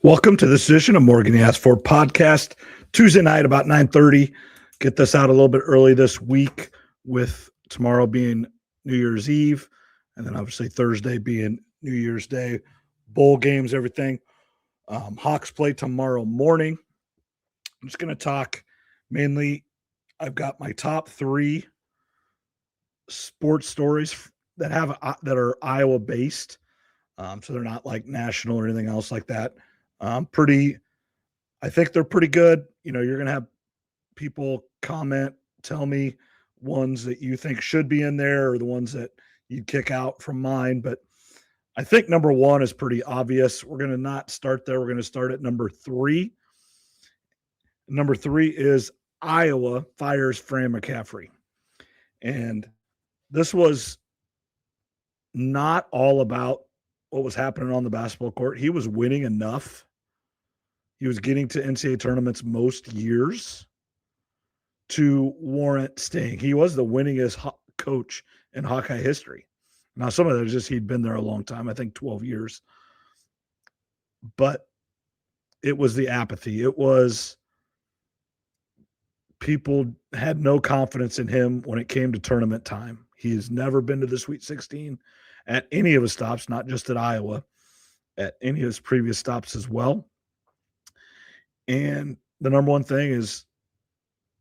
Welcome to this edition of Morgan Asked For podcast. Tuesday night about 9:30. Get this out a little bit early this week, with tomorrow being New Year's Eve, and then obviously Thursday being New Year's Day. Bowl games, everything. Hawks play tomorrow morning. I'm just going to talk mainly. I've got my top three sports stories that are Iowa based, so they're not like national or anything else like that. I think they're pretty good. You're going to have people comment, tell me ones that you think should be in there or the ones that you'd kick out from mine. But I think number one is pretty obvious. We're going to not start there. We're going to start at number three. Number three is Iowa fires Fran McCaffery. And this was not all about what was happening on the basketball court. He was winning enough. He was getting to NCAA tournaments most years to warrant staying. He was the winningest coach in Hawkeye history. Now, some of that is just he'd been there a long time, I think 12 years. But it was the apathy. It was people had no confidence in him when it came to tournament time. He's never been to the Sweet 16 at any of his stops, not just at Iowa, at any of his previous stops as well. And the number one thing is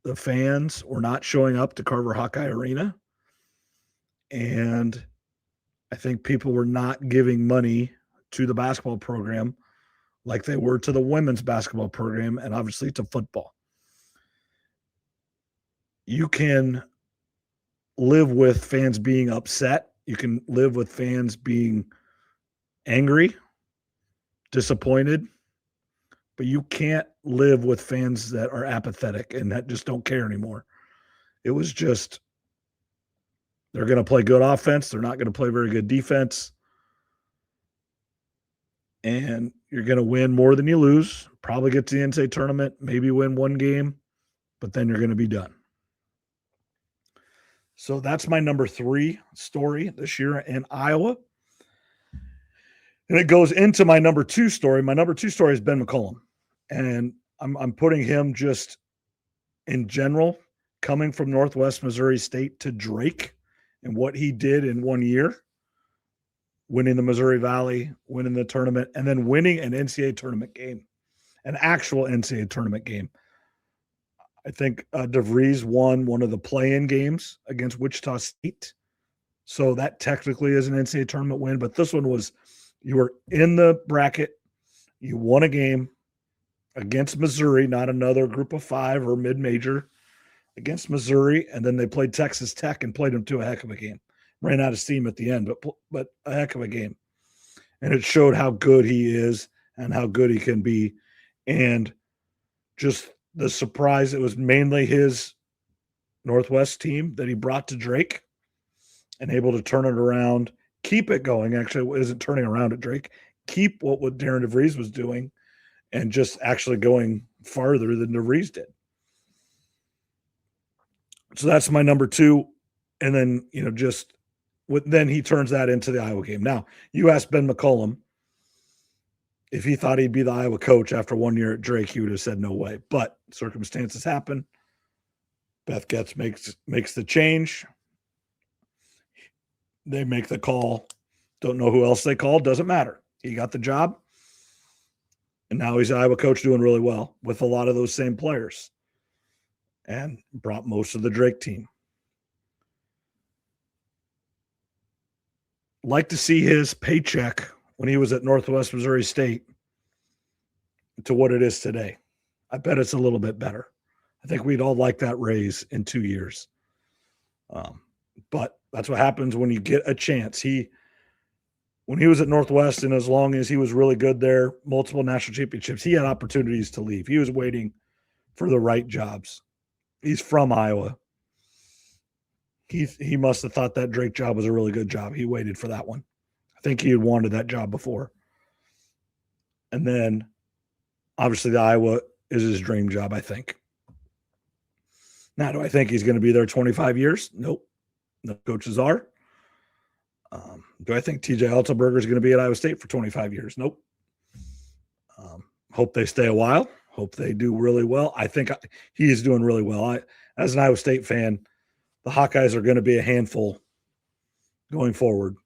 the fans were not showing up to Carver Hawkeye Arena. And I think people were not giving money to the basketball program like they were to the women's basketball program and obviously to football. You can live with fans being upset. You can live with fans being angry, disappointed, but you can't live with fans that are apathetic and that just don't care anymore. It was just, they're going to play good offense. They're not going to play very good defense. And you're going to win more than you lose, probably get to the NCAA tournament, maybe win one game, but then you're going to be done. So that's my number three story this year in Iowa. And it goes into my number two story. My number two story is Ben McCollum. And I'm putting him just in general, coming from Northwest Missouri State to Drake and what he did in 1 year, winning the Missouri Valley, winning the tournament, and then winning an NCAA tournament game, an actual NCAA tournament game. I think DeVries won one of the play-in games against Wichita State. So that technically is an NCAA tournament win. But this one was, you were in the bracket, you won a game against Missouri, not another group of five or mid-major, against Missouri. And then they played Texas Tech and played them to a heck of a game. Ran out of steam at the end, but a heck of a game. And it showed how good he is and how good he can be. And just the surprise, it was mainly his Northwest team that he brought to Drake and able to turn it around, keep it going. Actually, it isn't turning around at Drake. Keep what Darren DeVries was doing and just actually going farther than DeVries did. So that's my number two. And then, then he turns that into the Iowa game. Now, you asked Ben McCollum if he thought he'd be the Iowa coach after 1 year at Drake, he would have said no way. But circumstances happen. Beth Goetz makes the change. They make the call. Don't know who else they called. Doesn't matter. He got the job. And now he's the Iowa coach doing really well with a lot of those same players. And brought most of the Drake team. Like to see his paycheck when he was at Northwest Missouri State to what it is today. I bet it's a little bit better. I think we'd all like that raise in 2 years. But that's what happens when you get a chance. When he was at Northwest, and as long as he was really good there, multiple national championships, he had opportunities to leave. He was waiting for the right jobs. He's from Iowa. He must have thought that Drake job was a really good job. He waited for that one. I think he had wanted that job before. And then, obviously, the Iowa is his dream job, I think. Now, do I think he's going to be there 25 years? Nope. No coaches are. Do I think TJ Altenberger is going to be at Iowa State for 25 years? Nope. Hope they stay a while. Hope they do really well. I think he is doing really well. As an Iowa State fan, the Hawkeyes are going to be a handful going forward.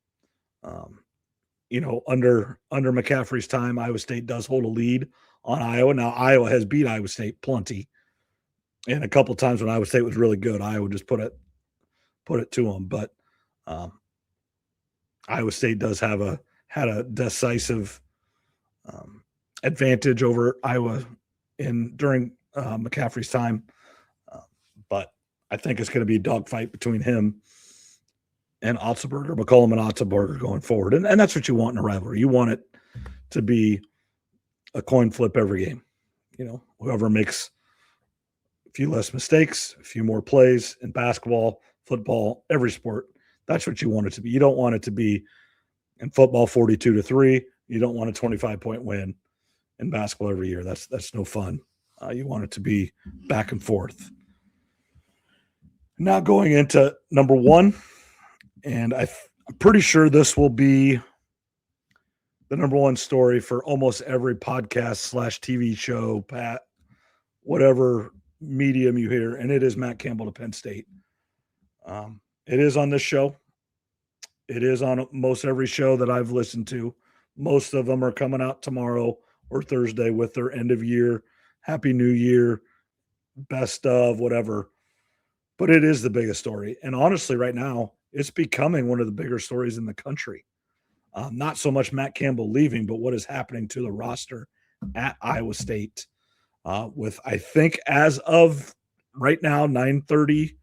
Under McCaffrey's time, Iowa State does hold a lead on Iowa. Now, Iowa has beat Iowa State plenty. And a couple times when Iowa State was really good, Iowa just put it to them. But Iowa State does had a decisive advantage over Iowa during McCaffrey's time. But I think it's going to be a dogfight between him and Otzelberger, McCollum and Otzelberger going forward. And that's what you want in a rivalry. You want it to be a coin flip every game. Whoever makes a few less mistakes, a few more plays in basketball, football, every sport. That's what you want it to be. You don't want it to be in football 42-3. You don't want a 25-point win in basketball every year. That's no fun. You want it to be back and forth. Now going into number one, and I'm pretty sure this will be the number one story for almost every podcast / TV show, Pat, whatever medium you hear, and it is Matt Campbell to Penn State. It is on this show. It is on most every show that I've listened to. Most of them are coming out tomorrow or Thursday with their end of year, Happy New Year, best of, whatever. But it is the biggest story. And honestly, right now, it's becoming one of the bigger stories in the country. Not so much Matt Campbell leaving, but what is happening to the roster at Iowa State. With, I think, as of right now, 9:30,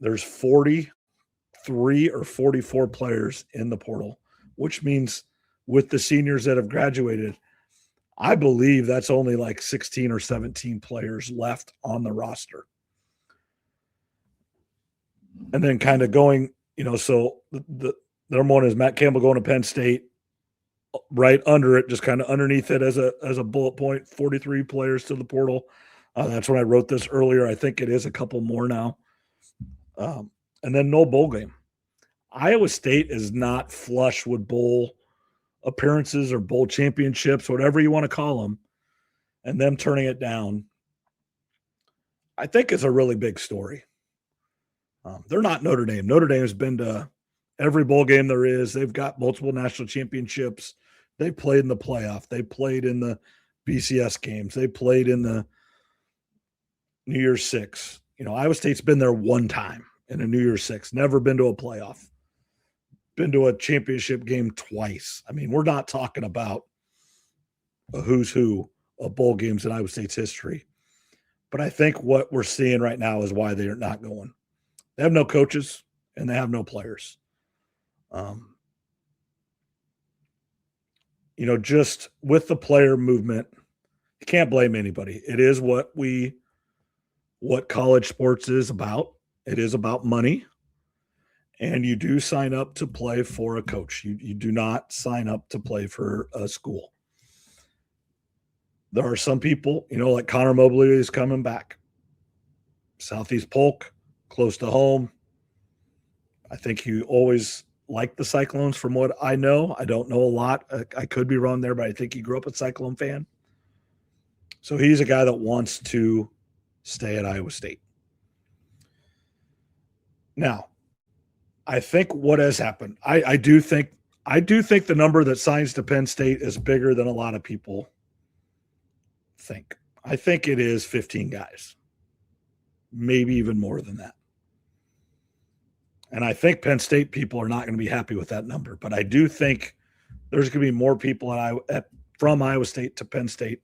there's 43 or 44 players in the portal, which means with the seniors that have graduated, I believe that's only like 16 or 17 players left on the roster. And then kind of going, so the number one is Matt Campbell going to Penn State. Right under it, just kind of underneath it as a bullet point, 43 players to the portal. That's when I wrote this earlier. I think it is a couple more now. And then no bowl game. Iowa State is not flush with bowl appearances or bowl championships, whatever you want to call them, and them turning it down. I think it's a really big story. They're not Notre Dame. Notre Dame has been to every bowl game there is. They've got multiple national championships. They played in the playoff. They played in the BCS games. They played in the New Year's Six. Iowa State's been there one time in a New Year's Six, never been to a playoff, been to a championship game twice. I mean, we're not talking about a who's who of bowl games in Iowa State's history. But I think what we're seeing right now is why they're not going. They have no coaches and they have no players. Just with the player movement, you can't blame anybody. It is what college sports is about. It is about money. And you do sign up to play for a coach. You do not sign up to play for a school. There are some people, like Connor Mobley is coming back. Southeast Polk, close to home. I think you always like the Cyclones from what I know. I don't know a lot. I could be wrong there, but I think he grew up a Cyclone fan. So he's a guy that wants to stay at Iowa State. Now, I think what has happened, I do think the number that signs to Penn State is bigger than a lot of people think. I think it is 15 guys, maybe even more than that. And I think Penn State people are not going to be happy with that number, but I do think there's going to be more people from Iowa State to Penn State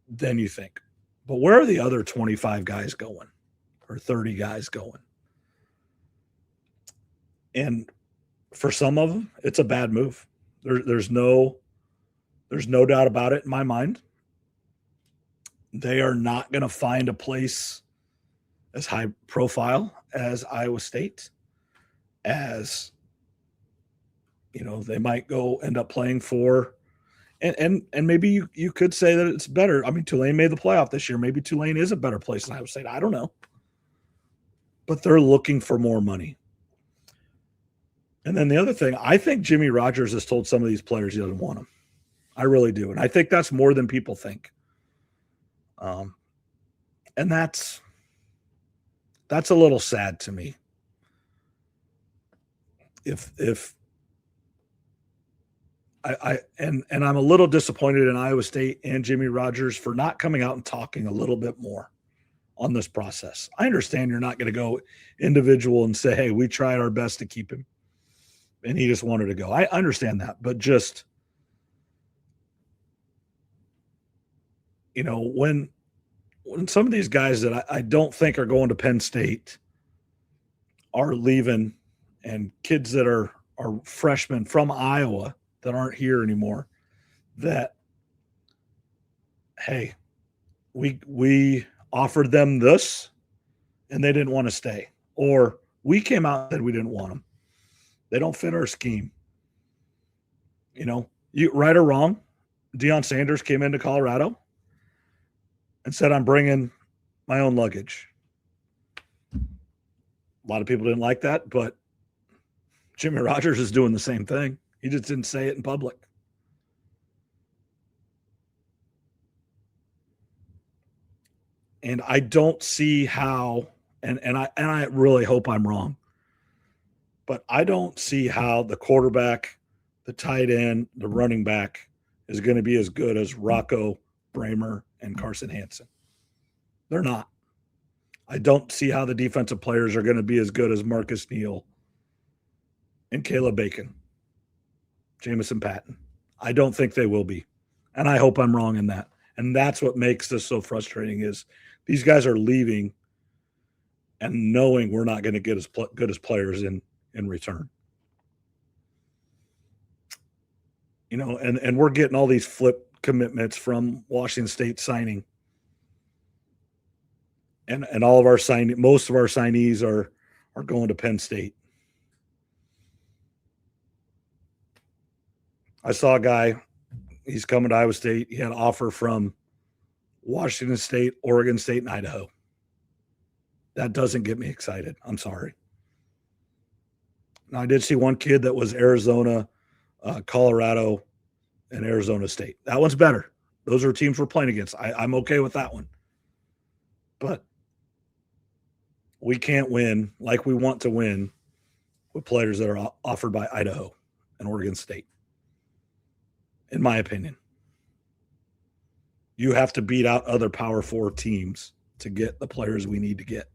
than you think. But where are the other 25 guys going or 30 guys going? And for some of them, it's a bad move. There's no doubt about it in my mind. They are not going to find a place as high profile as Iowa State, as they might go end up playing for, and maybe you could say that it's better. I mean, Tulane made the playoff this year. Maybe Tulane is a better place than Iowa State. I don't know, but they're looking for more money. And then the other thing, I think Jimmy Rogers has told some of these players he doesn't want them. I really do. And I think that's more than people think. And that's a little sad to me. If and I'm a little disappointed in Iowa State and Jimmy Rogers for not coming out and talking a little bit more on this process. I understand you're not going to go individual and say, hey, we tried our best to keep him and he just wanted to go. I understand that, but just, when some of these guys that I don't think are going to Penn State are leaving, and kids that are freshmen from Iowa that aren't here anymore, that, hey, we offered them this and they didn't want to stay, or we came out and said we didn't want them. They don't fit our scheme. You right or wrong, Deion Sanders came into Colorado and said, I'm bringing my own luggage. A lot of people didn't like that, but Jimmy Rogers is doing the same thing. He just didn't say it in public. And I don't see how, and I really hope I'm wrong, but I don't see how the quarterback, the tight end, the running back is going to be as good as Rocco Bramer and Carson Hansen. They're not. I don't see how the defensive players are going to be as good as Marcus Neal and Caleb Bacon, Jamison Patton. I don't think they will be. And I hope I'm wrong in that. And that's what makes this so frustrating is these guys are leaving and knowing we're not going to get as good as players in return. And we're getting all these flip commitments from Washington State signing. And all of our most of our signees are going to Penn State. I saw a guy, he's coming to Iowa State. He had an offer from Washington State, Oregon State, and Idaho. That doesn't get me excited. I'm sorry. Now, I did see one kid that was Arizona, Colorado, and Arizona State. That one's better. Those are teams we're playing against. I'm okay with that one. But we can't win like we want to win with players that are offered by Idaho and Oregon State, in my opinion. You have to beat out other Power 4 teams to get the players we need to get.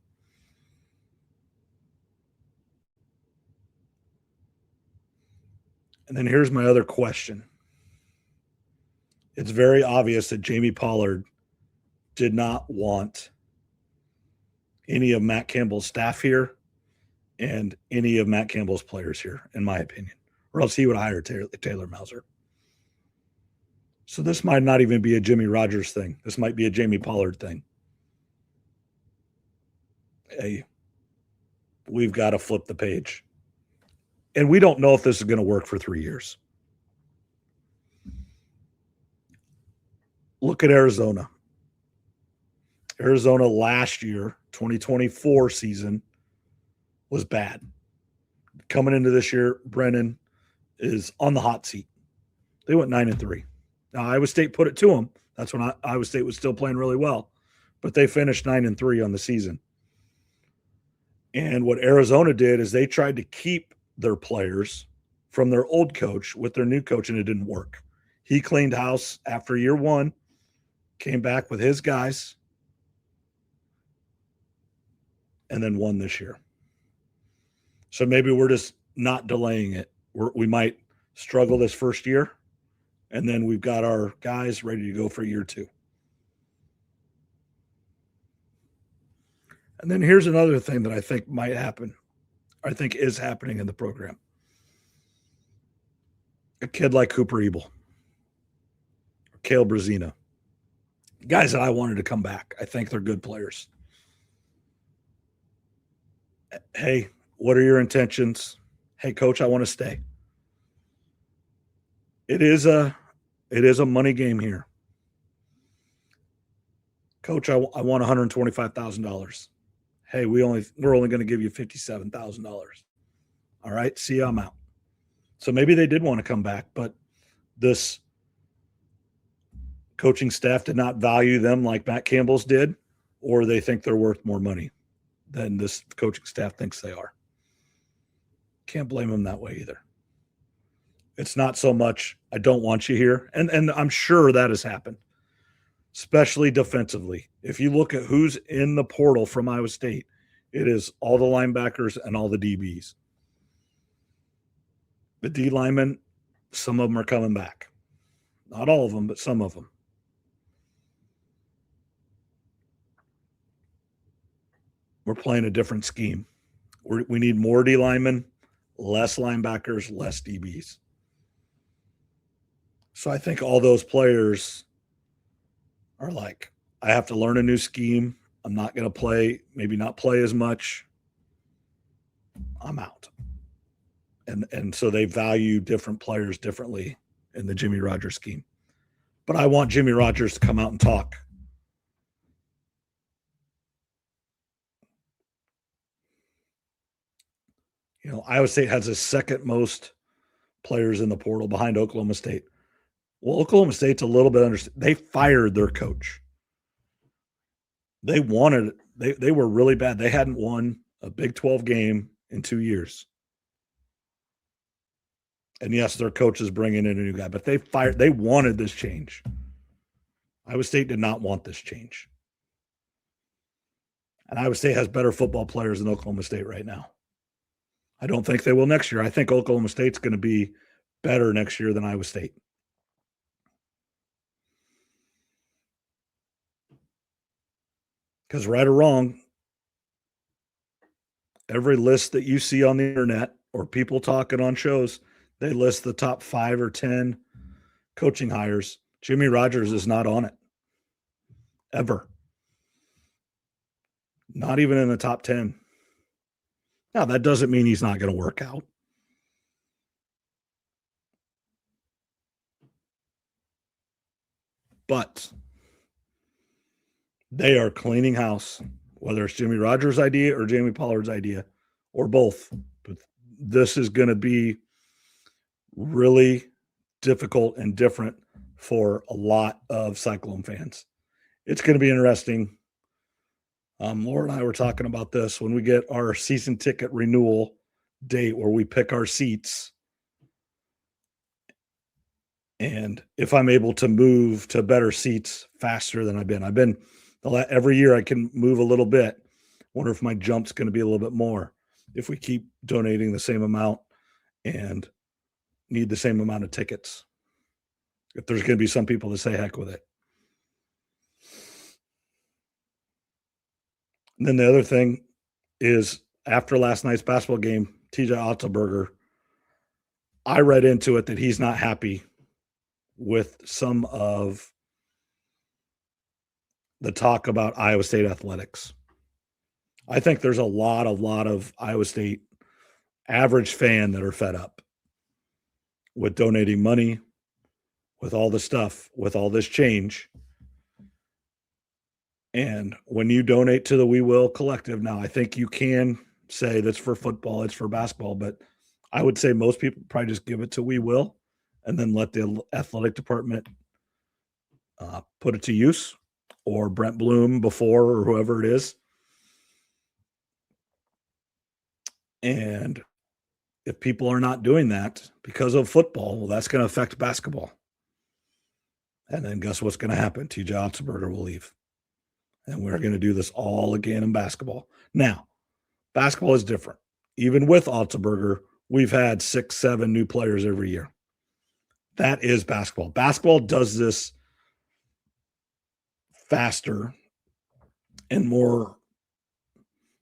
And then here's my other question. It's very obvious that Jamie Pollard did not want any of Matt Campbell's staff here and any of Matt Campbell's players here, in my opinion, or else he would hire Taylor Mauser. So this might not even be a Jimmy Rogers thing. This might be a Jamie Pollard thing. Hey, we've got to flip the page. And we don't know if this is going to work for 3 years. Look at Arizona. Arizona last year, 2024 season, was bad. Coming into this year, Brennan is on the hot seat. They went 9-3. Now, Iowa State put it to them. That's when Iowa State was still playing really well. But they finished 9-3 on the season. And what Arizona did is they tried to keep their players from their old coach with their new coach, and it didn't work. He cleaned house after year one, came back with his guys, and then won this year. So maybe we're just not delaying it. We might struggle this first year, and then we've got our guys ready to go for year two. And then here's another thing that I think might happen. I think is happening in the program. A kid like Cooper Ebel, or Cale Brazina, guys that I wanted to come back. I think they're good players. Hey, what are your intentions? Hey, coach, I want to stay. It is a money game here. Coach, I want $125,000. Hey, we're only going to give you $57,000. All right, see you, I'm out. So maybe they did want to come back, but this coaching staff did not value them like Matt Campbell's did, or they think they're worth more money than this coaching staff thinks they are. Can't blame them that way either. It's not so much, I don't want you here. And I'm sure that has happened, especially defensively. If you look at who's in the portal from Iowa State, it is all the linebackers and all the DBs. The D linemen, some of them are coming back. Not all of them, but some of them. We're playing a different scheme. We need more D linemen, less linebackers, less DBs. So I think all those players are like, I have to learn a new scheme. I'm not going to play, maybe not play as much. I'm out. And so they value different players differently in the Jimmy Rogers scheme. But I want Jimmy Rogers to come out and talk. You know, Iowa State has the second most players in the portal behind Oklahoma State. Well, Oklahoma State's a little bit they fired their coach. They wanted they were really bad. They hadn't won a Big 12 game in 2 years. And yes, their coach is bringing in a new guy, but they wanted this change. Iowa State did not want this change. And Iowa State has better football players than Oklahoma State right now. I don't think they will next year. I think Oklahoma State's going to be better next year than Iowa State. Because right or wrong, every list that you see on the internet or people talking on shows, they list the top 5 or 10 coaching hires. Jimmy Rogers is not on it. Ever. Not even in the top 10. Now, that doesn't mean he's not going to work out. But they are cleaning house, whether it's Jimmy Rogers' idea or Jamie Pollard's idea, or both. But this is going to be really difficult and different for a lot of Cyclone fans. It's going to be interesting. Laura and I were talking about this when we get our season ticket renewal date where we pick our seats. And if I'm able to move to better seats faster than I've been every year I can move a little bit. Wonder if my jump's going to be a little bit more if we keep donating the same amount and need the same amount of tickets. If there's going to be some people that say heck with it. And then the other thing is after last night's basketball game, TJ Otzelberger, I read into it that he's not happy with some of the talk about Iowa State athletics. I think there's a lot of Iowa State average fan that are fed up with donating money, with all the stuff, with all this change. And when you donate to the We Will Collective, now I think you can say that's for football, it's for basketball, but I would say most people probably just give it to We Will and then let the athletic department put it to use, or Brent Bloom before, or whoever it is. And if people are not doing that because of football, well, that's going to affect basketball. And then guess what's going to happen? TJ Otzelberger will leave. And we're going to do this all again in basketball. Now, basketball is different. Even with Otzelberger, we've had 6, 7 new players every year. That is basketball. Basketball does this faster and more.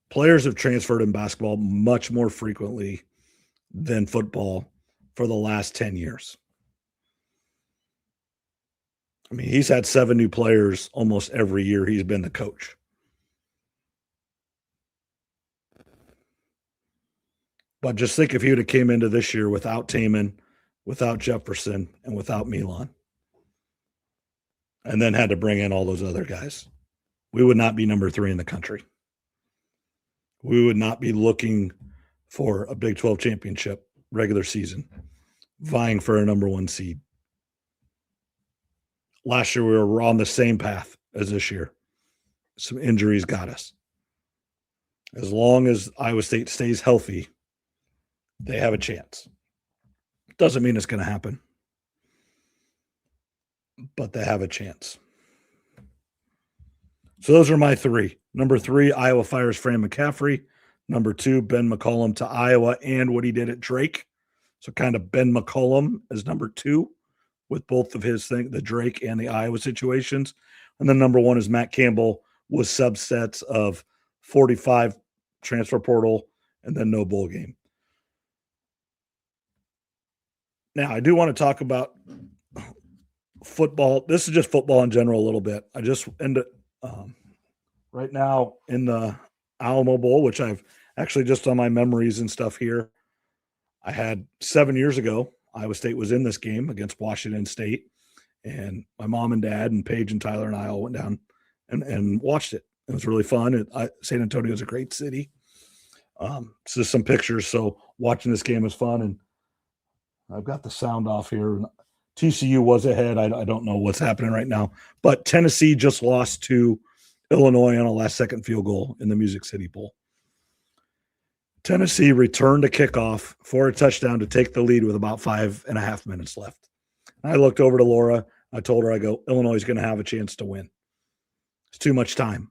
Players have transferred in basketball much more frequently than football for the last 10 years. I mean, he's had 7 new players almost every year he's been the coach. But just think if he would have came into this year without Taman, without Jefferson, and without Milan, and then had to bring in all those other guys, we would not be number 3 in the country. We would not be looking for a Big 12 championship regular season, vying for a number 1 seed. last year we were on the same path as this year. Some injuries got us. As long as Iowa State stays healthy, they have a chance. Doesn't mean it's going to happen, but they have a chance. So those are my three. Number 3, Iowa fires Fran McCaffrey. Number 2, Ben McCollum to Iowa and what he did at Drake. So kind of Ben McCollum as number 2 with both of his thing, the Drake and the Iowa situations. And then number 1 is Matt Campbell with subsets of 45 transfer portal and then no bowl game. Now, I do want to talk about football. This is just football in general a little bit. I just ended right now in the Alamo Bowl, which I've actually just on my memories and stuff here. I had 7 years ago, Iowa State was in this game against Washington State, and my mom and dad and Paige and Tyler and I all went down and watched it. It was really fun. San Antonio is a great city. So just some pictures. So watching this game was fun, and I've got the sound off here. TCU was ahead. I don't know what's happening right now, but Tennessee just lost to Illinois on a last-second field goal in the Music City Bowl. Tennessee returned a kickoff for a touchdown to take the lead with about 5.5 minutes left. I looked over to Laura. I told her, I go, Illinois is going to have a chance to win. It's too much time.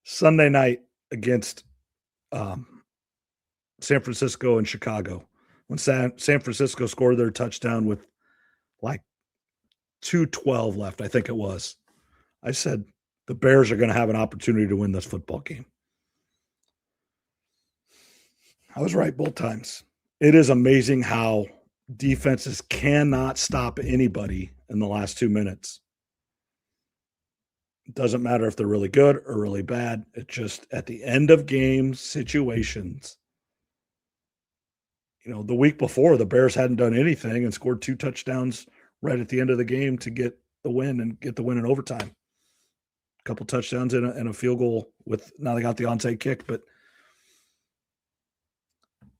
Sunday night against San Francisco and Chicago, when San Francisco scored their touchdown with like 2:12 left, I think it was, I said, the Bears are going to have an opportunity to win this football game. I was right both times. It is amazing how defenses cannot stop anybody in the last 2 minutes. It doesn't matter if they're really good or really bad. It's just at the end of game situations. You know, the week before, the Bears hadn't done anything and scored 2 touchdowns right at the end of the game to get the win and get the win in overtime. A couple touchdowns and a field goal with, now they got the onside kick, but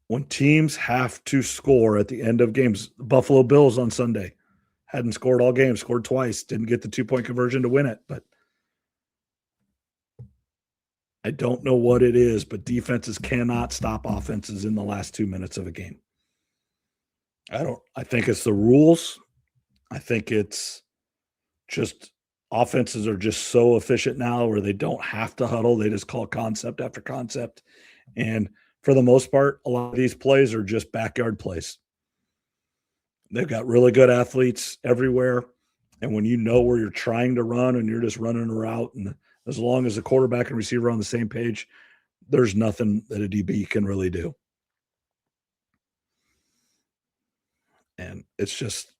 when teams have to score at the end of games, Buffalo Bills on Sunday hadn't scored all game, scored twice, didn't get the 2-point conversion to win it. But I don't know what it is, but defenses cannot stop offenses in the last 2 minutes of a game. I think it's the rules. I think it's just offenses are just so efficient now where they don't have to huddle. They just call concept after concept. And for the most part, a lot of these plays are just backyard plays. They've got really good athletes everywhere. And when you know where you're trying to run and you're just running a route, and as long as the quarterback and receiver are on the same page, there's nothing that a DB can really do. And it's just,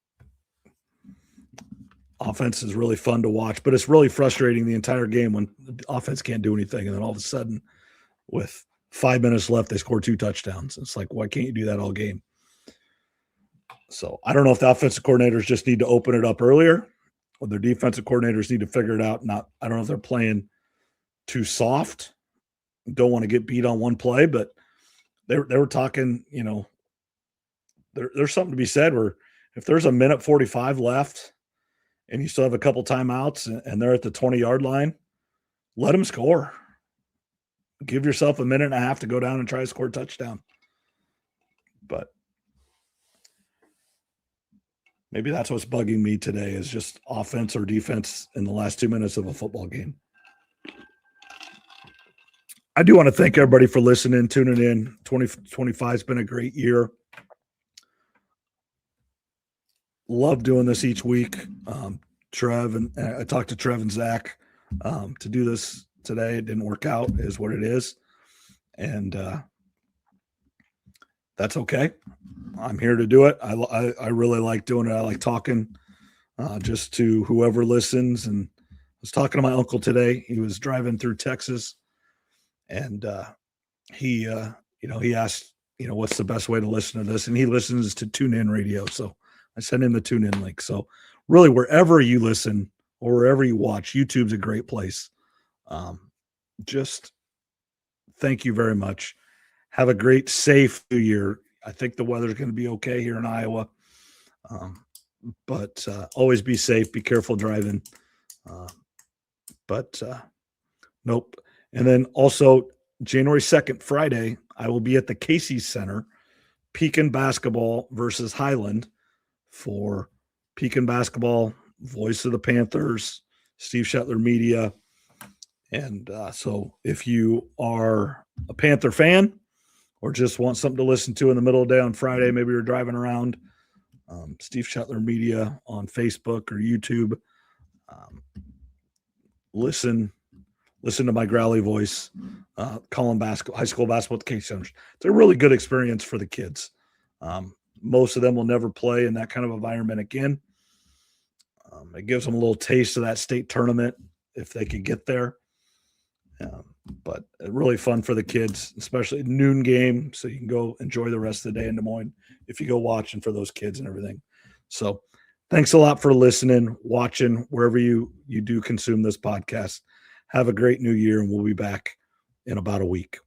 offense is really fun to watch, but it's really frustrating the entire game when the offense can't do anything. And then all of a sudden, with 5 minutes left, they score 2 touchdowns. It's like, why can't you do that all game? So I don't know if the offensive coordinators just need to open it up earlier, or their defensive coordinators need to figure it out. I don't know if they're playing too soft, don't want to get beat on one play, but they were talking, you know, there's something to be said where if there's a minute 45 left and you still have a couple timeouts and they're at the 20-yard line, let them score. Give yourself a minute and a half to go down and try to score a touchdown. But maybe that's what's bugging me today is just offense or defense in the last 2 minutes of a football game. I do want to thank everybody for listening, tuning in. 2025 has been a great year. Love doing this each week. Trev and I talked to Trev and Zach to do this today. It didn't work out, is what it is. And that's okay. I'm here to do it. I really like doing it. I like talking just to whoever listens. And I was talking to my uncle today. He was driving through Texas, and he asked, what's the best way to listen to this? And he listens to TuneIn Radio. So I sent him the TuneIn link. So really, wherever you listen or wherever you watch, YouTube's a great place. Just thank you very much. Have a great, safe New Year. I think the weather's going to be okay here in Iowa. But always be safe, be careful driving. But nope. And then also January 2nd, Friday, I will be at the Casey's Center, Pekin basketball versus Highland for Pekin basketball, voice of the Panthers, Steve Shetler Media. And so if you are a Panther fan or just want something to listen to in the middle of the day on Friday, maybe you're driving around, Steve Shetler Media on Facebook or YouTube. Listen to my growly voice, calling high school basketball at the Casey Center. It's a really good experience for the kids. Most of them will never play in that kind of environment again. It gives them a little taste of that state tournament if they could get there. But really fun for the kids, especially noon game, so you can go enjoy the rest of the day in Des Moines if you go watching for those kids and everything. So thanks a lot for listening, watching, wherever you do consume this podcast. Have a great new year, and we'll be back in about a week.